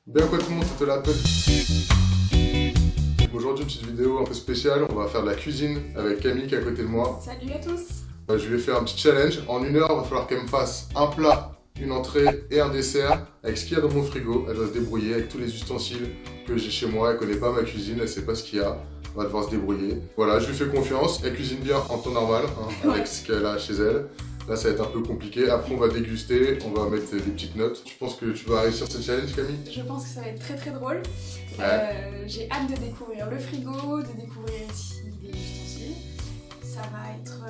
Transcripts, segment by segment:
Bien quoi tout le monde, c'était l'Apple. Aujourd'hui, une petite vidéo un peu spéciale, on va faire de la cuisine avec Camille qui est à côté de moi. Salut à tous. Je lui ai fait un petit challenge. En 1 heure, il va falloir qu'elle me fasse un plat, une entrée et un dessert avec ce qu'il y a dans mon frigo. Elle doit se débrouiller avec tous les ustensiles que j'ai chez moi. Elle connaît pas ma cuisine, elle sait pas ce qu'il y a. Elle va devoir se débrouiller. Voilà, je lui fais confiance. Elle cuisine bien en temps normal, hein, avec ce qu'elle a chez elle. Là, ça va être un peu compliqué. Après, on va déguster, on va mettre des petites notes. Tu penses que tu vas réussir ce challenge, Camille? Je pense que ça va être très très drôle. Ouais. J'ai hâte de découvrir le frigo, de découvrir ici des ustensiles. Ça va être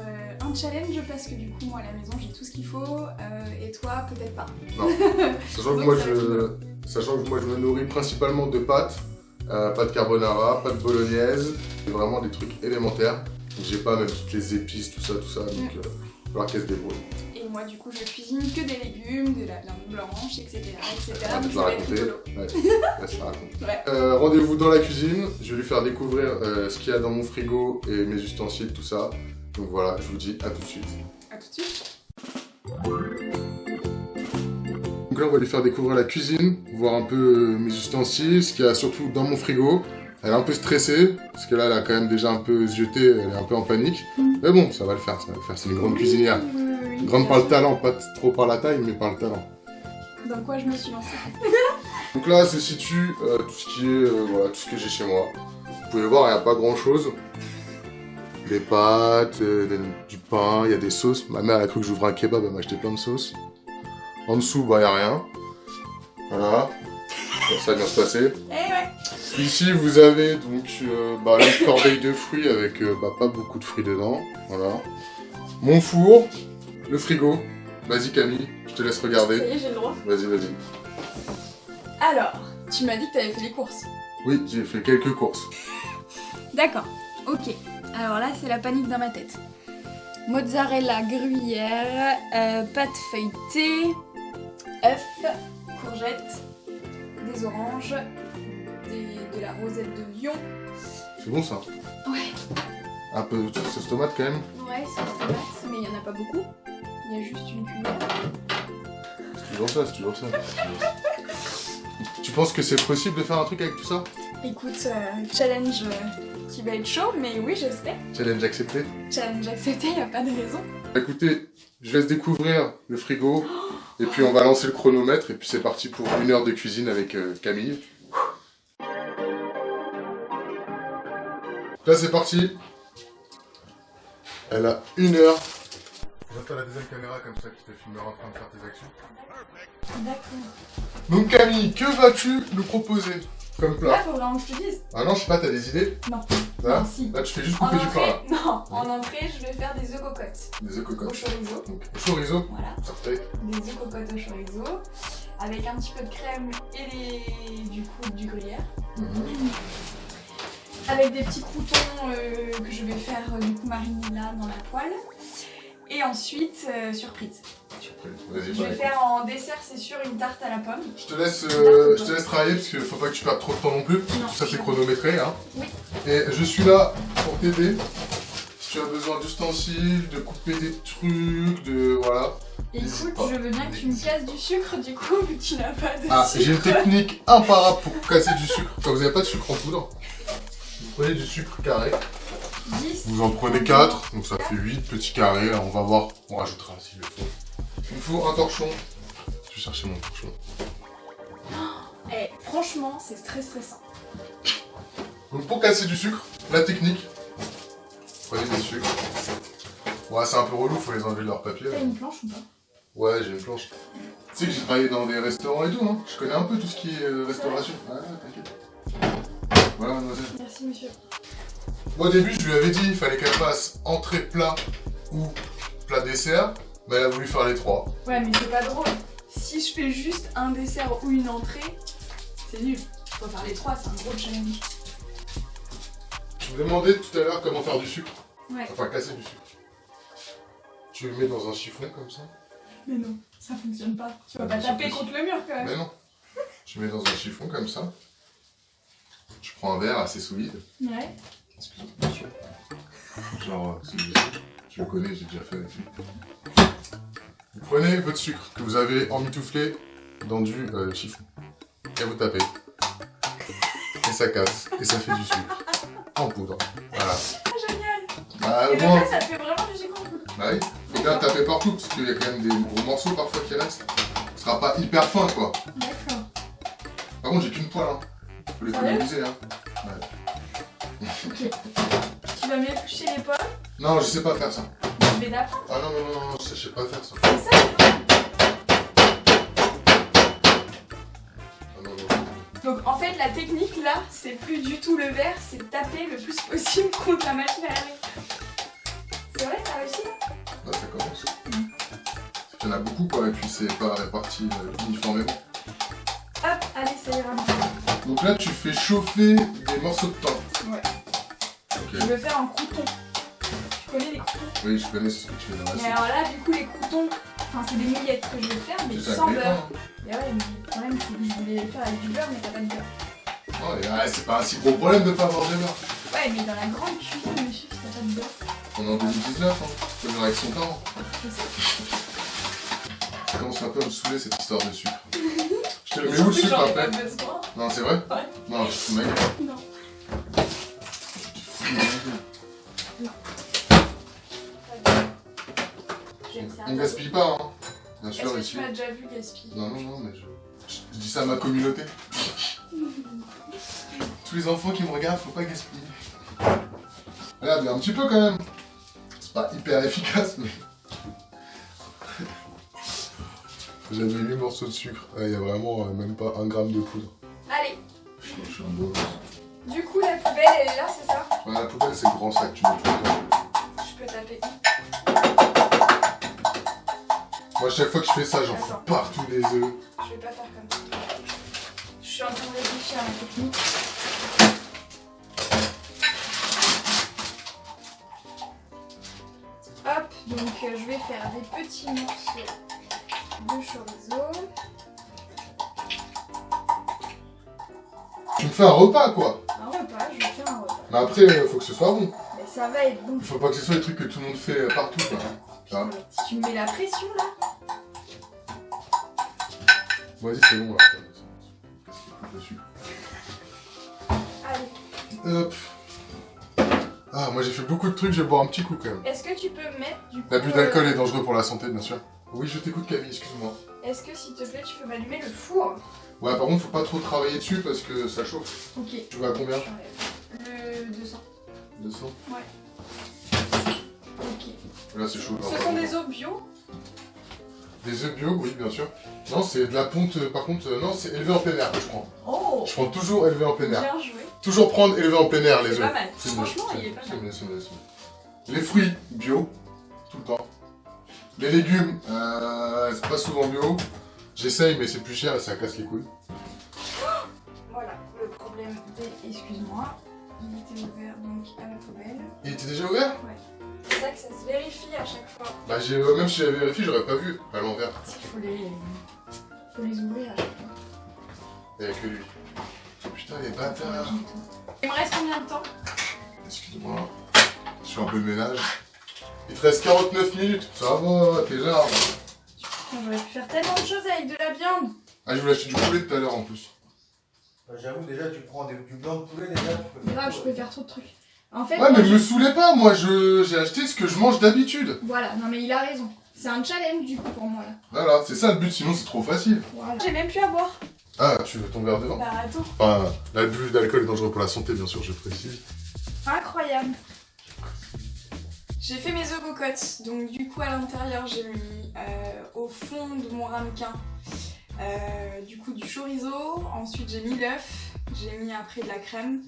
un challenge parce que du coup, moi à la maison, j'ai tout ce qu'il faut. Et toi, peut-être pas. Non. Sachant que moi, je me nourris principalement de pâtes. Pâtes carbonara, pâtes bolognaise. C'est vraiment des trucs élémentaires. J'ai pas même toutes les épices, tout ça. Donc, il va falloir qu'elle se débrouille. Et moi, du coup, je cuisine que des légumes, de la viande blanche, etc. Ah, Donc tu ça vas va être raconter. rigolo. Ouais, je raconte. Ouais. Rendez-vous dans la cuisine. Je vais lui faire découvrir ce qu'il y a dans mon frigo et mes ustensiles, tout ça. Donc voilà, je vous dis à tout de suite. À tout de suite. Donc là, on va lui faire découvrir la cuisine, voir un peu mes ustensiles, ce qu'il y a surtout dans mon frigo. Elle est un peu stressée, parce que là, elle a quand même déjà un peu zioté, elle est un peu en panique. Mais bon, ça va le faire, C'est une grande cuisinière. Oui, Grande par le talent, pas trop par la taille, mais par le talent. Dans quoi je me suis lancée? Donc là se situe tout ce qui est, voilà, tout ce que j'ai chez moi. Vous pouvez voir, il n'y a pas grand chose. Des pâtes, du pain, il y a des sauces. Ma mère elle a cru que j'ouvrais un kebab, elle m'a acheté plein de sauces. En dessous, bah il n'y a rien. Voilà. Ça va bien se passer. Eh ouais. Ici vous avez donc une corbeille de fruits avec pas beaucoup de fruits dedans. Voilà. Mon four, le frigo. Vas-y Camille, je te laisse regarder. Ça y est, j'ai le droit. Vas-y. Alors, tu m'as dit que tu avais fait les courses. Oui, j'ai fait quelques courses. D'accord, ok. Alors là, c'est la panique dans ma tête. Mozzarella gruyère, pâte feuilletée, œufs, courgettes, des oranges, de la rosette de lion. C'est bon ça? Ouais. Un peu de sauce tomate quand même? Ouais, c'est une tomate, mais il n'y en a pas beaucoup. Il y a juste une cuillère. C'est toujours ça. Tu penses que c'est possible de faire un truc avec tout ça? Écoute, challenge qui va être chaud, mais oui, j'espère. Challenge accepté? Challenge accepté, il n'y a pas de raison. Écoutez, je laisse découvrir le frigo, et puis on va lancer le chronomètre, et puis c'est parti pour 1 heure de cuisine avec Camille. Là c'est parti. Elle a 1 heure. Je reste à la deuxième caméra comme ça qui te filmera en train de faire tes actions. D'accord. Donc Camille, que vas-tu nous proposer comme Là, plat? faut vraiment que je te dise. Ah non, je sais pas, t'as des idées? Non. Là, Non, si. là tu fais juste En couper du pain là. entrée, non, en entrée, je vais faire des œufs cocottes Des œufs au cocottes. chorizo. Donc, chorizo, Voilà. parfait. Des œufs cocottes au chorizo, avec un petit peu de crème et du gruyère. Avec des petits croutons que je vais faire du coup mariner là dans la poêle. Et ensuite, surprise. Vas-y, Je vais faire en dessert, c'est sûr, une tarte à la pomme. Je te laisse travailler parce qu'il faut pas que tu perdes trop de temps non plus. Non. Tout ça c'est chronométré. Hein. Oui. Et je suis là pour t'aider. Si tu as besoin d'ustensiles, de couper des trucs, de voilà. Écoute, je veux bien que tu me casses du sucre du coup, vu que tu n'as pas de Ah, sucre. j'ai une technique imparable pour casser du sucre. Quand vous n'avez pas de sucre en poudre, vous prenez du sucre carré. 10. Vous en prenez 4, donc ça fait 8 petits carrés. On va voir, on rajoutera s'il le faut. Il me faut un torchon. Je vais chercher mon torchon. Eh, franchement, c'est très stressant. Donc pour casser du sucre, la technique, prenez des sucres. Ouais, c'est un peu relou, faut les enlever de leur papier. T'as une planche ou pas? Ouais, j'ai une planche. Tu sais que j'ai travaillé dans des restaurants et tout, hein. Je connais un peu tout ce qui est restauration. Ouais, t'inquiète. Voilà, mademoiselle. Merci monsieur. Moi, au début, je lui avais dit, il fallait qu'elle fasse entrée, plat ou plat dessert. Mais elle a voulu faire les 3. Ouais, mais c'est pas drôle. Si je fais juste un dessert ou une entrée, c'est nul. Faut faire les 3, c'est un gros challenge. Je me demandais tout à l'heure comment faire du sucre. Ouais. Enfin, casser du sucre. Tu le mets dans un chiffon comme ça. Mais non, ça fonctionne pas. Tu vas pas Ouais, taper c'est contre le mur quand même. Mais non. Tu mets dans un chiffon comme ça. Je prends un verre assez solide. Ouais. Excusez-moi, bien sûr. Genre celui-ci. Je le connais, j'ai déjà fait avec lui. Vous prenez votre sucre que vous avez emmitouflé dans du chiffon. et vous tapez. Et ça casse, et ça fait du sucre. En poudre. Voilà. Ah, génial. Bah, Et bon. donc là, ça fait vraiment du sucre en poudre. Bah oui, faut bien taper partout, parce qu'il y a quand même des gros morceaux parfois qui restent. Ce sera pas hyper fin, quoi. D'accord. Par contre, j'ai qu'une poêle, hein. Faut l'économiser, hein. Ouais. Ok. Tu vas m'éplucher les pommes. Non, je sais pas faire ça. Je vais d'apprendre. Ah non, non, non, non, je sais pas faire ça. C'est ça, Ah non, non. donc en fait, la technique là, c'est plus du tout le verre, c'est de taper le plus possible contre la machine à laver. C'est vrai, t'as réussi là? Là, ça commence. Il y en a beaucoup, quoi, et puis c'est pas réparti uniformément. Hop, allez, ça ira. Donc là, tu fais chauffer des morceaux de pain. Ouais. Ok. Je veux faire un crouton. Tu connais les croutons? Oui, je connais ce que tu fais dans la Mais soupe. alors là, du coup, les croutons, enfin, c'est des mouillettes que je vais faire, mais C'est ça, sans avec les beurre. pains. Et ouais, mais le problème, c'est que je voulais les faire avec du beurre, mais t'as pas de beurre. Oh, et ouais, c'est pas un si gros problème de pas avoir de beurre. Ouais, mais dans la grande cuisine, monsieur, si t'as pas de beurre. On est en 2019, hein. Faut venir avec son temps. Je sais. Ça commence un peu à me saouler cette histoire de sucre. Je te le mets où le sucre J'en ai après? pas besoin. Non, c'est vrai? Ouais. Non, je suis ma gueule. Non. Je vais me servir. On gaspille pas, hein. Bien Est-ce sûr, que ici. tu m'as déjà vu gaspiller? Non, non, non, mais je dis ça à ma communauté. Tous les enfants qui me regardent, faut pas gaspiller. Regarde, il y a un petit peu quand même. C'est pas hyper efficace, mais. J'avais 8 morceaux de sucre. Il y a vraiment même pas 1 gramme de poudre. Allez, Je suis un beau gosse. du coup, la poubelle, elle est là, c'est ça? Ouais, la poubelle, c'est le grand sac, tu mets tout dedans. Je peux taper. Moi, chaque fois que je fais ça, j'en fous Attends. partout des œufs. Je vais pas faire comme ça. Je suis en train de réfléchir à la technique. Hop, donc je vais faire des petits morceaux de chorizo. Tu me fais un repas, quoi. Un repas, je vais faire un repas. Mais après, faut que ce soit bon. Mais ça va être bon. Il faut pas que ce soit des trucs que tout le monde fait partout, quoi. Ah. Si tu me mets la pression là. Vas-y, c'est bon, là. Qu'est-ce qu'il faut dessus? Allez. Hop. Ah, moi j'ai fait beaucoup de trucs, je vais boire un petit coup quand même. Est-ce que tu peux me mettre du coup. L'abus d'alcool est dangereux pour la santé, bien sûr. Oui, je t'écoute, Camille, excuse-moi. Est-ce que s'il te plaît, tu peux m'allumer le four? Ouais, par contre, faut pas trop travailler dessus parce que ça chauffe. Ok. Tu vas à combien? Le 200. 200. Ouais. Ok. Là, c'est chaud. Ce sont des œufs bio. Des œufs bio, oui, bien sûr. Non, c'est de la ponte, par contre, non, c'est élevé en plein air que je prends. Oh! Je prends toujours élevé en plein air. Bien joué. Toujours prendre élevé en plein air, les œufs. C'est pas mal. C'est Franchement, mieux, il est pas c'est mal. mieux, c'est mieux, c'est mieux. Les fruits, bio, tout le temps. Les légumes, c'est pas souvent bio. J'essaye, mais c'est plus cher et ça casse les couilles. Voilà, le problème des... Excuse-moi. Il était ouvert donc à la poubelle. Il était déjà ouvert? Ouais. C'est ça que ça se vérifie à chaque fois. Bah, même si j'avais vérifié, j'aurais pas vu à l'envers. Il faut les ouvrir à chaque fois. Il y a que lui. Putain, les bâtards. Il me reste combien de temps? Excuse-moi. Je fais un peu de ménage. Il te reste 49 minutes. Ça va, t'es là. J'aurais pu faire tellement de choses avec de la viande. Ah, je voulais acheter du poulet tout à l'heure en plus. Bah, j'avoue, déjà, tu prends du blanc de poulet, déjà, tu peux Mais faire là, tout, je peux faire trop de trucs. En fait, Ouais, moi, mais me saoulez pas, moi j'ai acheté ce que je mange d'habitude. Voilà, non mais il a raison. C'est un challenge du coup pour moi là. Voilà, c'est ça le but, sinon c'est trop facile. Voilà. J'ai même plus à boire. Ah, tu veux ton verre devant? Bah attends. Enfin, l'abus d'alcool est dangereux pour la santé, bien sûr, je précise. Incroyable. J'ai fait mes œufs cocottes, donc du coup à l'intérieur j'ai mis au fond de mon ramequin du coup du chorizo, ensuite j'ai mis l'œuf, j'ai mis après de la crème,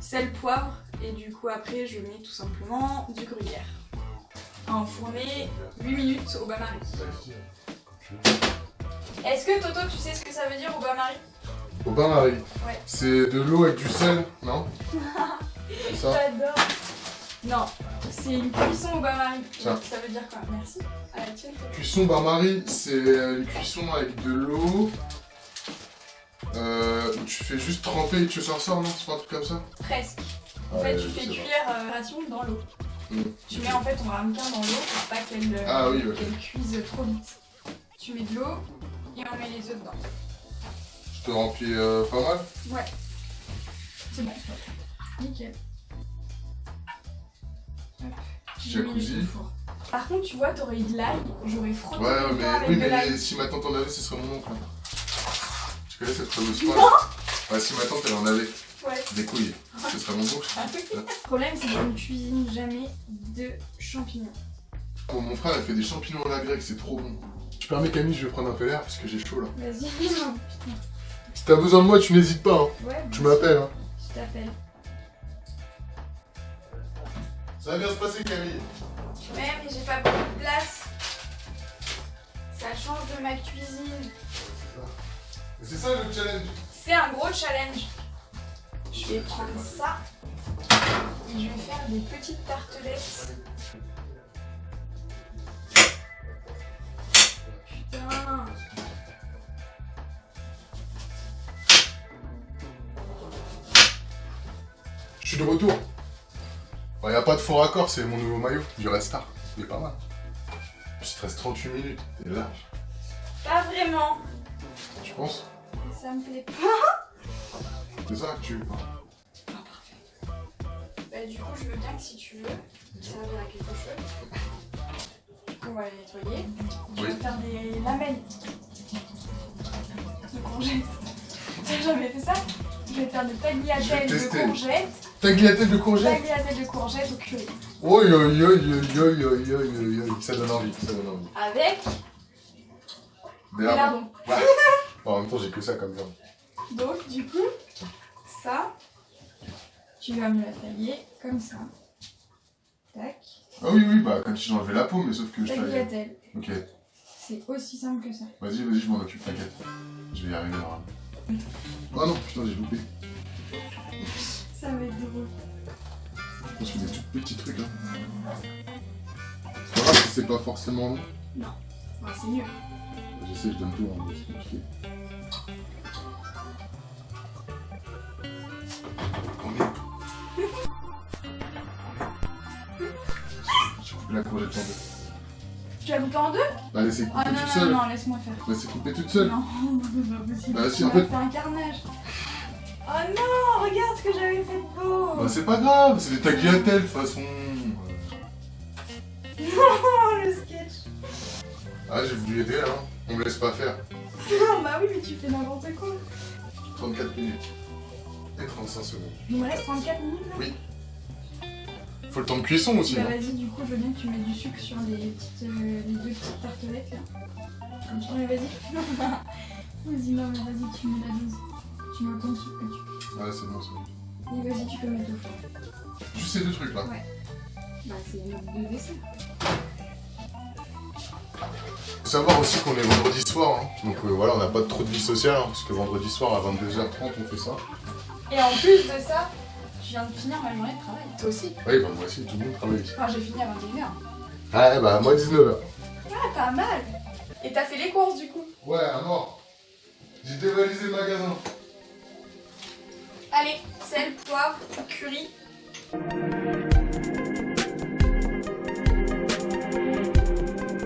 sel, poivre et du coup après je mets tout simplement du gruyère. À enfourner 8 minutes au bain-marie. Est-ce que Toto tu sais ce que ça veut dire au bain-marie? Au bain-marie. Ouais. C'est de l'eau avec du sel, non? C'est ça? J'adore. Non, c'est une cuisson au bain-marie. Ça. Ça veut dire quoi? Merci. Allez, tiens. Cuisson bain-marie, c'est une cuisson avec de l'eau. Où tu fais juste tremper et tu sors ça, non? C'est pas un truc comme ça? Presque. En fait, tu fais cuire ration dans l'eau. Tu mets en fait ton ramequin dans l'eau pour pas qu'elle Ah oui, ok. qu'elle cuise trop vite. Tu mets de l'eau et on met les œufs dedans. Je te remplis pas mal. Ouais. C'est bon, stop. Nickel. Hop. J'ai mis Jacuzzi. le four. Par contre, tu vois, t'aurais eu de l'ail, j'aurais frotté Ouais, le pain mais, avec oui, de l'ail. mais si ma tante en avait, ce serait mon oncle. Tu connais cette fameuse phrase? Ouais, si ma tante elle en avait Ouais. des couilles, ce serait mon oncle. Le problème, c'est que je ne cuisine jamais de champignons. Bon, mon frère il fait des champignons à la grecque, c'est trop bon. Tu permets Camille, je vais prendre un peu l'air parce que j'ai chaud là. Vas-y. Si t'as besoin de moi, tu n'hésites pas. Hein. Ouais, Tu m'appelles. Hein. je t'appelle. Ça va bien se passer, Camille. Ouais, mais j'ai pas beaucoup de place. Ça change de ma cuisine. C'est ça le challenge. C'est un gros challenge. Je vais prendre ça et je vais faire des petites tartelettes. Putain. Je suis de retour. Bon, y a pas de faux raccord, c'est mon nouveau maillot du Restar. Il est pas mal. Il te reste 38 minutes, t'es large. Pas vraiment. Tu penses? Ça me plaît pas. C'est ça que tu veux pas. Ah, parfait. Bah, du coup, je veux bien que si tu veux servir à quelque chose. Du coup, on va les nettoyer. Je vais faire des lamelles de courgettes. T'as jamais fait ça? Je vais faire des tagliatelles de courgettes. Tagliatelle de courgettes? Tagliatelles de courgettes au curry. Oi, oi, oi, oi, oi, oi, oi, oi. Ça donne envie, ça donne envie. Avec Des des lardons. Ouais. En même temps, j'ai que ça comme ça. Donc, du coup, ça, tu vas me la tailler comme ça. Tac. Ah oui, oui, bah comme si j'enlevais la peau, mais sauf que je taille. Tagliatelle. Ok. C'est aussi simple que ça. Vas-y, vas-y, je m'en occupe, t'inquiète. Je vais y arriver là. Ah non, putain, j'ai loupé. Ça va être drôle. Je fais des tout petits trucs là. C'est pas grave si c'est pas forcément long. Ouais, c'est mieux. J'essaie, je donne tout, hein, mais c'est compliqué. J'ai coupé la courgette en deux. Tu vas couper en deux? Bah, laissez couper Ah non, toute non, seule. non, laisse-moi faire. Laissez couper toute seule. Non, c'est pas possible. Bah, si, On en va fait- faire un carnage. Oh non, regarde ce que j'avais fait de beau. Bah, c'est pas grave, c'est des tagliatelles de toute façon. Oh, le sketch. Ah, j'ai voulu aider, hein. On me laisse pas faire. Non, bah oui, mais tu fais n'importe quoi. 34 minutes. Et 35 secondes. Il me reste 34 minutes là. Oui. Faut le temps de cuisson aussi. Bah hein. vas-y, du coup, je veux bien que tu mettes du sucre sur les deux petites tartelettes là. Comme ça. Ouais, vas-y. Vas-y, non, mais vas-y, tu mets la dose. Tu mets autant de sucre que tu veux. Ouais, c'est bon, c'est bon. Et vas-y, tu peux mettre au four. Juste ces deux trucs là. Bah, c'est deux vaisselles. Faut savoir aussi qu'on est vendredi soir. Hein. Donc voilà, on n'a pas trop de vie sociale. Hein, parce que vendredi soir à 22h30, on fait ça. Et en plus de ça, je viens de finir ma journée de travail. Toi aussi? Oui, bah moi aussi, tout le monde travaille ici. Enfin, j'ai fini à 21h. Ouais, bah moi 19h. Ah, pas mal. Et t'as fait les courses du coup? Ouais, à mort. J'ai dévalisé le magasin. Allez, sel, poivre, curry.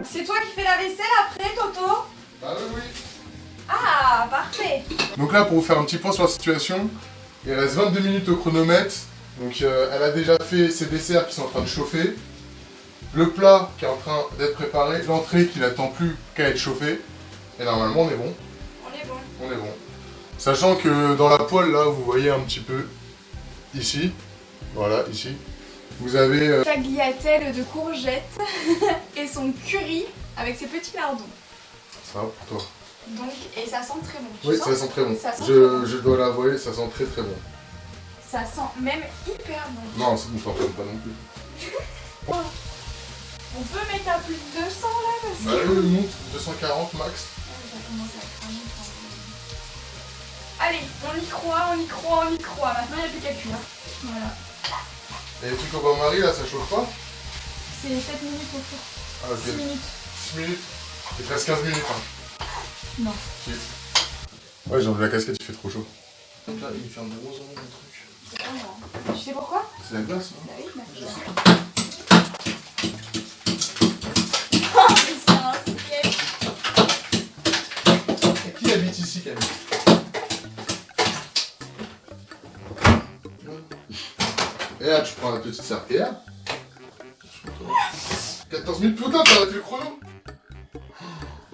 C'est toi qui fais la vaisselle après, Toto? Ah oui, oui. Ah, parfait. Donc là, pour vous faire un petit point sur la situation, il reste 22 minutes au chronomètre. Donc elle a déjà fait ses desserts qui sont en train de chauffer. Le plat qui est en train d'être préparé. L'entrée qui n'attend plus qu'à être chauffée. Et normalement, on est bon. On est bon. On est bon. Sachant que dans la poêle, là, vous voyez un petit peu ici. Voilà, ici. Vous avez... Tagliatelle de courgettes et son curry avec ses petits lardons. Ça va pour toi. Donc, et ça sent très bon. Tu Oui, sens ça sent très bon. Ça sent très bon. Je dois l'avouer, ça sent très très bon. Ça sent même hyper bon. Non, ça ne t'entraîne pas non plus. On peut mettre à plus de 200 là parce que... Bah, le monte 240 max. Ça commence à cramer quand même. Allez, on y croit, on y croit, on y croit. Maintenant, il n'y a plus qu'à cuire. Voilà. Et les trucs au bain-marie, là, ça chauffe pas? C'est 7 minutes au four. Ah, ok. 6 minutes. 6 minutes. Il te reste 15 minutes, hein. Non. Si. Ouais, j'ai enlevé la casquette, il fait trop chaud. Donc là, il ferme de moins en moins le truc. C'est pas moi. Tu sais pourquoi? C'est la glace, hein. Bah oui, bah. Je sais. Oh, mais c'est un sketch. Et qui habite ici, Camille? Et là, tu prends la petite serpillière. 14 minutes, putain, t'as arrêté le chrono?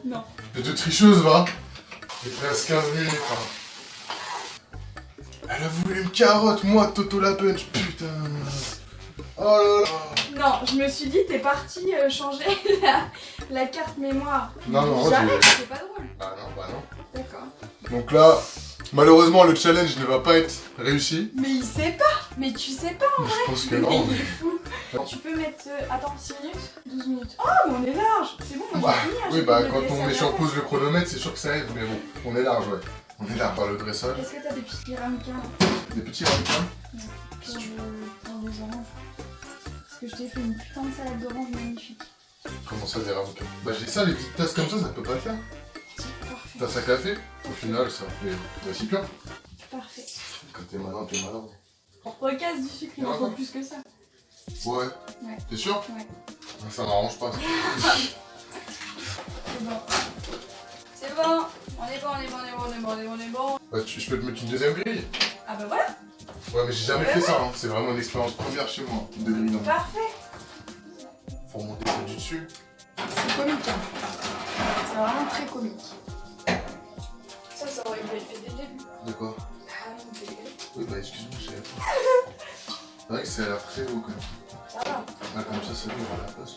Non. Mais de tricheuse, va. Il te reste 15 minutes, hein. Elle a voulu une carotte, moi, Toto la punch, putain. Oh là là. Non, je me suis dit, t'es parti changer la carte mémoire. Non, non, jamais, c'est pas drôle. Bah non. D'accord. Donc là, malheureusement, le challenge ne va pas être réussi. Mais il sait pas. Mais tu sais pas en vrai. Je pense que Mais non. il est fou. Tu peux mettre... attends, 6 minutes 12 minutes. Oh, mais on est large. C'est bon, moi Bah, j'ai fini. hein, oui, j'ai bah fait le quand on dressage met sur après. pause le chronomètre, c'est sûr que ça aide, mais bon, on est large, ouais. On est large par le dressage. Est-ce que t'as des petits ramequins là Des petits ramequins. pour des oranges? Parce que je t'ai fait une putain de salade d'oranges magnifique. Comment ça, des ramequins? Bah j'ai ça, les petites tasses comme ça peut pas le faire. Parfait. Tasse à café, au final, ça fait récipient. Parfait. Quand t'es malin, t'es malin. On recasse du sucre, il en faut plus que ça. Ouais. Ouais. T'es sûr? Ouais. Ça m'arrange pas. C'est bon. C'est bon. On est bon. Bah, je peux te mettre une deuxième grille? Ah bah voilà. Ouais, mais j'ai jamais fait ça, hein. C'est vraiment une expérience première chez moi, de grille dans. Parfait. Faut remonter ça du dessus. C'est comique. Hein. C'est vraiment très comique. Ça aurait dû être fait dès le début. De quoi? Ah non, c'est dégueulasse. Oui, bah excuse-moi, je savais pas. C'est vrai que c'est à l'air très haut quand même. Ça va. Ah, comme ça dure à la place.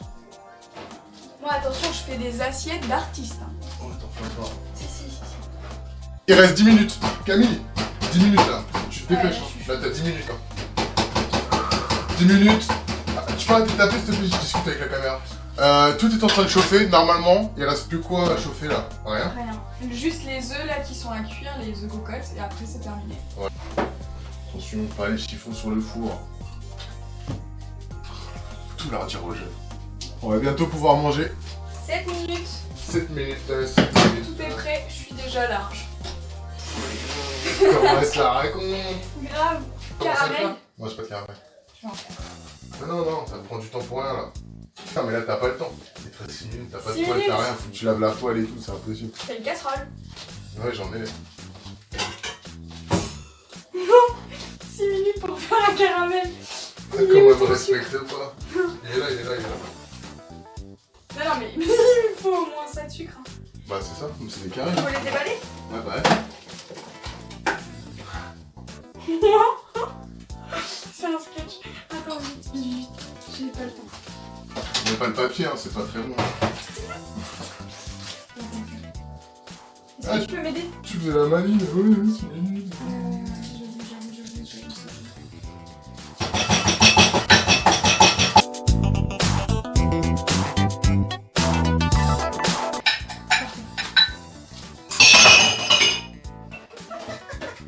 Moi, attention, je fais des assiettes d'artistes. Hein. Oh, attends, fais pas. Si. Il reste 10 minutes. Camille, 10 minutes là. Tu te dépêches. Ouais, Hein. Là, t'as 10 minutes. Hein. 10 minutes. Ah, tu peux arrêter de taper, s'il te plaît, je discute avec la caméra. Tout est en train de chauffer. Normalement, il reste plus quoi à chauffer là? Rien. Rien. Juste les œufs là qui sont à cuire, les œufs cocottes, et après c'est terminé. Attention, pas les chiffons sur le four. Tout leur dire au jeu. On va bientôt pouvoir manger. 7 minutes. 7 minutes, 7 minutes. Tout est prêt, je suis déjà large. Comment elle se la raconte? Grave. Comment ça le Caramel. fait? Moi, j'ai pas de caramel. Je vais en faire. Mais non, ça te prend du temps pour rien là. Non, mais là, t'as pas le temps. Il te reste 6 minutes, t'as pas de 6 poêle, t'as minutes. rien. Faut que tu laves la poêle et tout, c'est impossible. T'as une casserole. Ouais, j'en ai. 6 minutes pour faire un caramel. Ah, comment elle me respecte pas? Il est là. Non, mais il me faut au moins ça de sucre. Hein. Bah, c'est ça, c'est des carrés. Faut les déballer. Ouais, bah, C'est un sketch. Attends, vite. J'ai pas le temps. on met pas le papier, hein, c'est pas très bon. Est-ce Ah, que tu peux m'aider? Tu faisais la manie, oui, 6 minutes.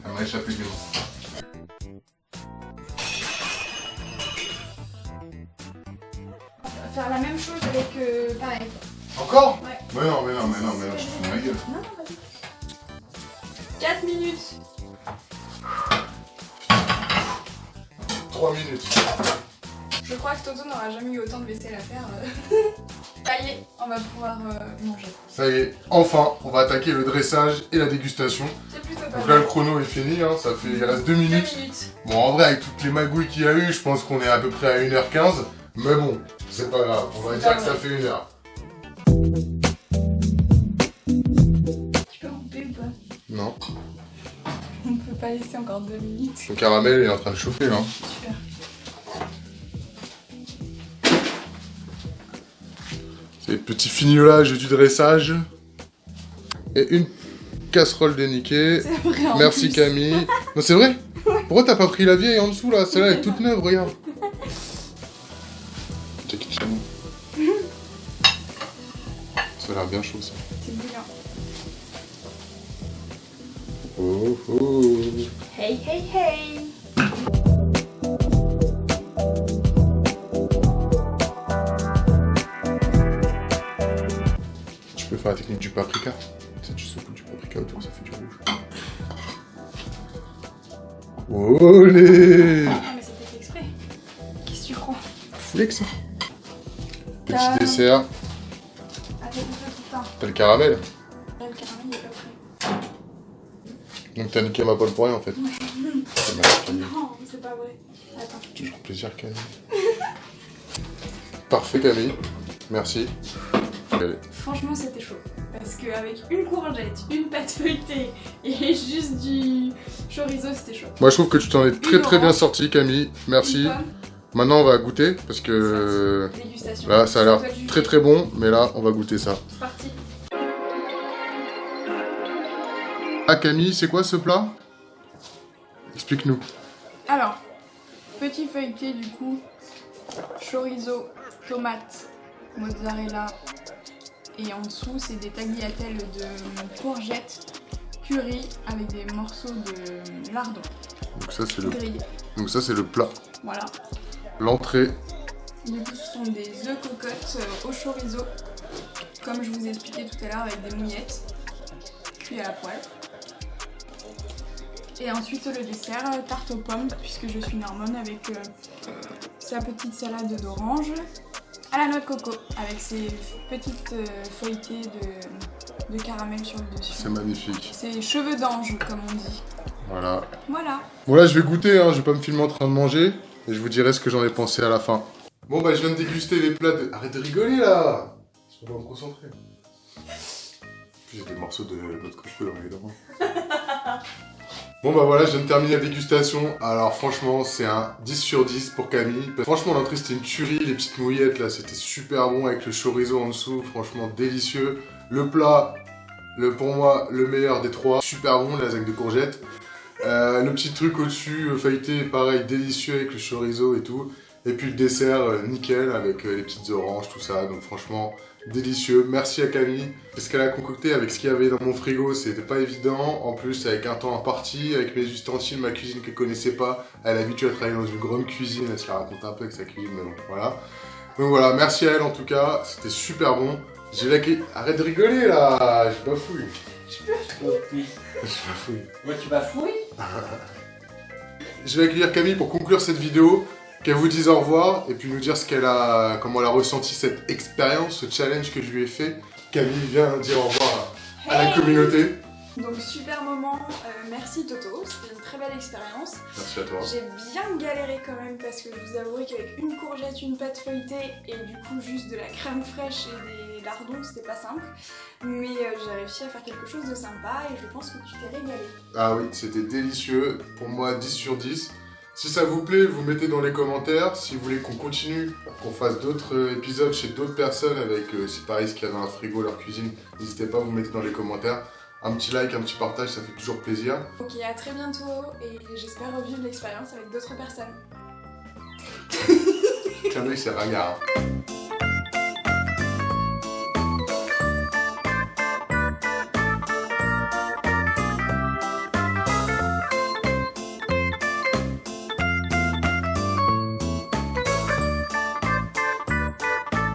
Elle m'a échappé des mains. Faire la même chose avec pareil. Encore? Ouais. Mais non, je te fous de ma gueule. Non, vas-y. 4 minutes. 3 minutes. Je crois que Toto n'aura jamais eu autant de vaisselle à faire. Ça y est, on va pouvoir manger. Ça y est, enfin, on va attaquer le dressage et la dégustation. C'est plutôt pas Donc là, mal. le chrono est fini, hein, il reste 2 2 minutes. minutes. Bon, en vrai, avec toutes les magouilles qu'il y a eu, je pense qu'on est à peu près à 1h15. Mais bon, c'est pas grave, on va C'est dire pas que ça vrai. fait 1 heure. Tu peux couper ou pas? Non. On peut pas laisser encore 2 minutes. Le caramel est en train de chauffer là. Super. C'est le petit fignolage du dressage. Et une casserole déniquée. C'est vrai en Merci plus. Camille. Non, c'est vrai? Pourquoi t'as pas pris la vieille en dessous là? Celle-là elle est toute neuve, regarde. Jackie Chan. Ça a l'air bien chaud ça. C'est bouillant. Oh oh. Hey. Tu peux faire la technique du paprika. Tu sais, tu secoues du paprika autour, ça fait du rouge. Olé! Non mais c'était fait exprès. Qu'est-ce que tu crois? Flex. Petit T'as- dessert. Attends, putain. T'as le caramel. Là, le caramel il est pas prêt. Donc t'as niqué ma poêle pour rien en fait. Merci Camille. Non, c'est pas vrai. Attends. Toujours plaisir Camille. Parfait Camille. Merci. Allez. Franchement, c'était chaud. Parce qu'avec une courgette, une pâte feuilletée et juste du chorizo, c'était chaud. Moi je trouve que tu t'en es très bien sorti Camille. Merci. Une pomme, Maintenant on va goûter parce que dégustation. là ça a l'air C'est toi le très juge. bon, mais là on va goûter ça. C'est parti. Ah Camille, c'est quoi ce plat? Explique-nous. Alors, petit feuilleté du coup, chorizo, tomate, mozzarella et en dessous c'est des tagliatelles de courgettes curry avec des morceaux de lardon grillés. Donc ça c'est le plat. Voilà. L'entrée. Du coup ce sont des œufs cocottes au chorizo, comme je vous ai expliqué tout à l'heure avec des mouillettes, cuits à la poêle. Et ensuite le dessert, tarte aux pommes, puisque je suis normande avec sa petite salade d'orange à la noix de coco, avec ses petites feuilletées de caramel sur le dessus. C'est magnifique. C'est cheveux d'ange comme on dit. Voilà. Voilà. Bon là je vais goûter, hein. Je vais pas me filmer en train de manger. Et je vous dirai ce que j'en ai pensé à la fin. Bon bah je viens de déguster les plats de... Arrête de rigoler là. Je dois me concentrer. J'ai des morceaux de noix de coco dans les dents. Bon bah voilà, je viens de terminer la dégustation. Alors franchement, c'est un 10 sur 10 pour Camille. Franchement, l'entrée c'était une tuerie. Les petites mouillettes là, c'était super bon avec le chorizo en dessous. Franchement, délicieux. Le plat, pour moi, le meilleur des trois. Super bon, la zac de courgettes. Le petit truc au-dessus, feuilleté, pareil, délicieux avec le chorizo et tout. Et puis le dessert, nickel, avec les petites oranges, tout ça. Donc franchement, délicieux. Merci à Camille. Ce qu'elle a concocté avec ce qu'il y avait dans mon frigo, c'était pas évident. En plus, avec un temps imparti, avec mes ustensiles, ma cuisine qu'elle connaissait pas. Elle a l'habitude à travailler dans une grande cuisine. Elle se la raconte un peu avec sa cuisine, mais bon, voilà. Donc voilà, merci à elle en tout cas. C'était super bon. J'ai la clé. Arrête de rigoler là, je bafouille. Je bafouille. Moi, tu bafouilles? Je vais accueillir Camille pour conclure cette vidéo, qu'elle vous dise au revoir et puis nous dire comment elle a ressenti cette expérience, ce challenge que je lui ai fait. Camille vient dire au revoir à la communauté. Donc super moment, merci Toto, c'était une très belle expérience. Merci à toi. J'ai bien galéré quand même parce que je vous avouerai qu'avec une courgette, une pâte feuilletée et du coup juste de la crème fraîche et des lardons, c'était pas simple. Mais j'ai réussi à faire quelque chose de sympa et je pense que tu t'es régalé. Ah oui, c'était délicieux. Pour moi, 10 sur 10. Si ça vous plaît, vous mettez dans les commentaires. Si vous voulez qu'on continue, qu'on fasse d'autres épisodes chez d'autres personnes avec, c'est pareil, ce qu'il y a dans un frigo, leur cuisine, n'hésitez pas, vous mettez dans les commentaires. Un petit like, un petit partage, ça fait toujours plaisir. Ok, à très bientôt et j'espère revivre l'expérience avec d'autres personnes. Clin d'œil, c'est ringard. Hein.